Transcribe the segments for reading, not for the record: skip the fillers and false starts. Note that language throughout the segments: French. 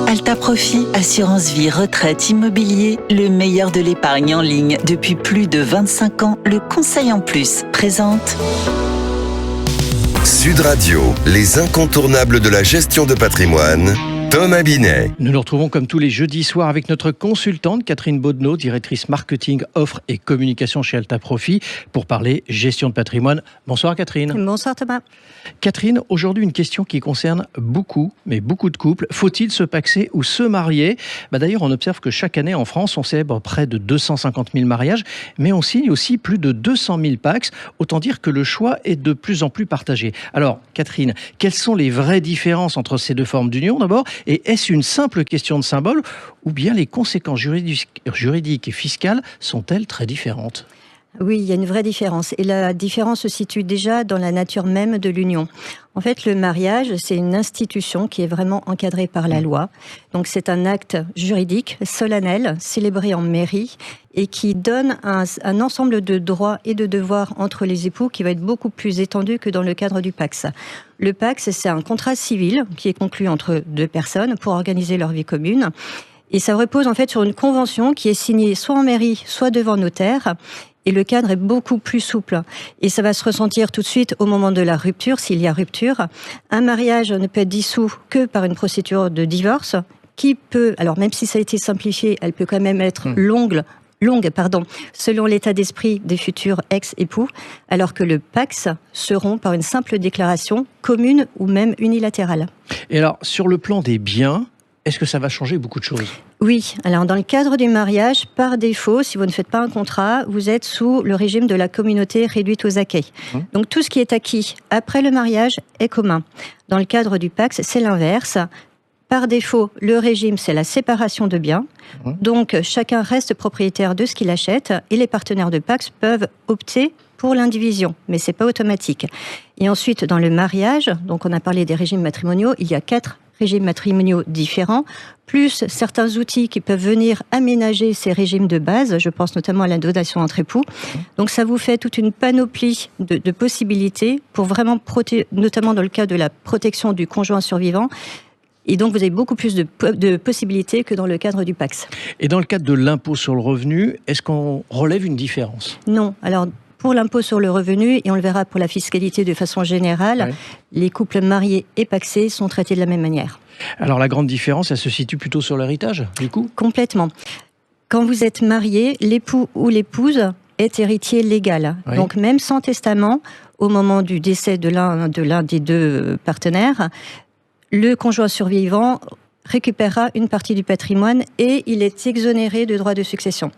Alta Profit, assurance vie, retraite, immobilier, le meilleur de l'épargne en ligne depuis plus de 25 ans. Le conseil en plus présente Sud Radio, les incontournables de la gestion de patrimoine. Thomas Binet. Nous nous retrouvons comme tous les jeudis soirs avec notre consultante Catherine Boddenot, directrice marketing, offre et communication chez Alta Profit, pour parler gestion de patrimoine. Bonsoir Catherine. Bonsoir Thomas. Catherine, aujourd'hui une question qui concerne beaucoup de couples. Faut-il se paxer ou se marier ? D'ailleurs, on observe que chaque année en France, on célèbre près de 250 000 mariages, mais on signe aussi plus de 200 000 pax. Autant dire que le choix est de plus en plus partagé. Alors Catherine, quelles sont les vraies différences entre ces deux formes d'union d'abord ? Et est-ce une simple question de symbole ou bien les conséquences juridiques et fiscales sont-elles très différentes ? Oui, il y a une vraie différence. Et la différence se situe déjà dans la nature même de l'union. En fait, le mariage, c'est une institution qui est vraiment encadrée par la loi. Donc, c'est un acte juridique, solennel, célébré en mairie et qui donne un ensemble de droits et de devoirs entre les époux qui va être beaucoup plus étendu que dans le cadre du PACS. Le PACS, c'est un contrat civil qui est conclu entre deux personnes pour organiser leur vie commune. Et ça repose en fait sur une convention qui est signée soit en mairie, soit devant notaire. Et le cadre est beaucoup plus souple. Et ça va se ressentir tout de suite au moment de la rupture, s'il y a rupture. Un mariage ne peut être dissous que par une procédure de divorce qui peut, alors même si ça a été simplifié, elle peut quand même être longue, selon l'état d'esprit des futurs ex-époux, alors que le PACS seront par une simple déclaration commune ou même unilatérale. Et alors, sur le plan des biens, est-ce que ça va changer beaucoup de choses ? Oui, alors dans le cadre du mariage, par défaut, si vous ne faites pas un contrat, vous êtes sous le régime de la communauté réduite aux acquis. Donc tout ce qui est acquis après le mariage est commun. Dans le cadre du PACS, c'est l'inverse. Par défaut, le régime, c'est la séparation de biens. Donc chacun reste propriétaire de ce qu'il achète et les partenaires de PACS peuvent opter pour l'indivision, mais c'est pas automatique. Et ensuite, dans le mariage, donc on a parlé des régimes matrimoniaux, il y a 4 régimes matrimoniaux différents, plus certains outils qui peuvent venir aménager ces régimes de base. Je pense notamment à la donation entre époux. Donc ça vous fait toute une panoplie de possibilités pour vraiment notamment dans le cas de la protection du conjoint survivant. Et donc, vous avez beaucoup plus de possibilités que dans le cadre du PACS. Et dans le cadre de l'impôt sur le revenu, est-ce qu'on relève une différence ? Non. Alors, pour l'impôt sur le revenu, et on le verra pour la fiscalité de façon générale, les couples mariés et pacsés sont traités de la même manière. Alors, la grande différence, elle se situe plutôt sur l'héritage, du coup ? Complètement. Quand vous êtes marié, l'époux ou l'épouse est héritier légal. Oui. Donc, même sans testament, au moment du décès de l'un des deux partenaires, le conjoint survivant récupérera une partie du patrimoine et il est exonéré de droits de succession.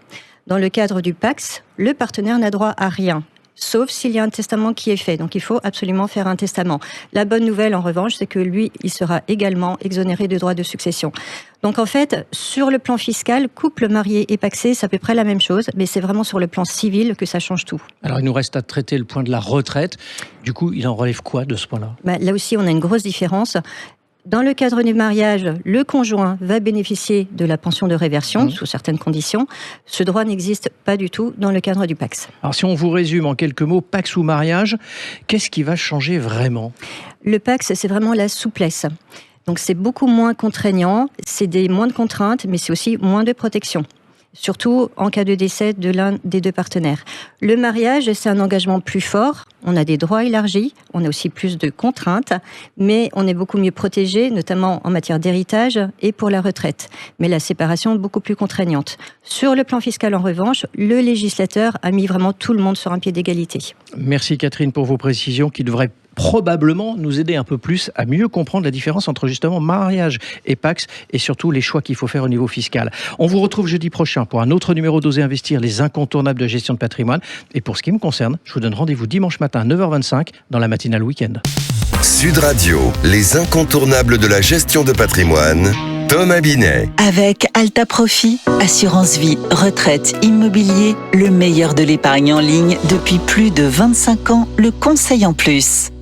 Dans le cadre du PACS, le partenaire n'a droit à rien, sauf s'il y a un testament qui est fait. Donc il faut absolument faire un testament. La bonne nouvelle, en revanche, c'est que lui, il sera également exonéré de droits de succession. Donc en fait, sur le plan fiscal, couple marié et pacsé, c'est à peu près la même chose, mais c'est vraiment sur le plan civil que ça change tout. Alors il nous reste à traiter le point de la retraite. Du coup, il en relève quoi de ce point-là ? Là aussi, on a une grosse différence. Dans le cadre du mariage, le conjoint va bénéficier de la pension de réversion sous certaines conditions. Ce droit n'existe pas du tout dans le cadre du PACS. Alors si on vous résume en quelques mots, PACS ou mariage, qu'est-ce qui va changer vraiment ? Le PACS, c'est vraiment la souplesse. Donc c'est beaucoup moins contraignant, c'est moins de contraintes, mais c'est aussi moins de protection. Surtout en cas de décès de l'un des deux partenaires. Le mariage, c'est un engagement plus fort, on a des droits élargis, on a aussi plus de contraintes, mais on est beaucoup mieux protégé, notamment en matière d'héritage et pour la retraite. Mais la séparation est beaucoup plus contraignante. Sur le plan fiscal, en revanche, le législateur a mis vraiment tout le monde sur un pied d'égalité. Merci Catherine pour vos précisions qui devraient probablement nous aider un peu plus à mieux comprendre la différence entre justement mariage et PACS et surtout les choix qu'il faut faire au niveau fiscal. On vous retrouve jeudi prochain pour un autre numéro d'Oser Investir, les incontournables de gestion de patrimoine. Et pour ce qui me concerne, je vous donne rendez-vous dimanche matin à 9h25 dans la matinale week-end. Sud Radio, les incontournables de la gestion de patrimoine. Thomas Binet. Avec Alta Profit, assurance vie, retraite, immobilier, le meilleur de l'épargne en ligne depuis plus de 25 ans, le conseil en plus.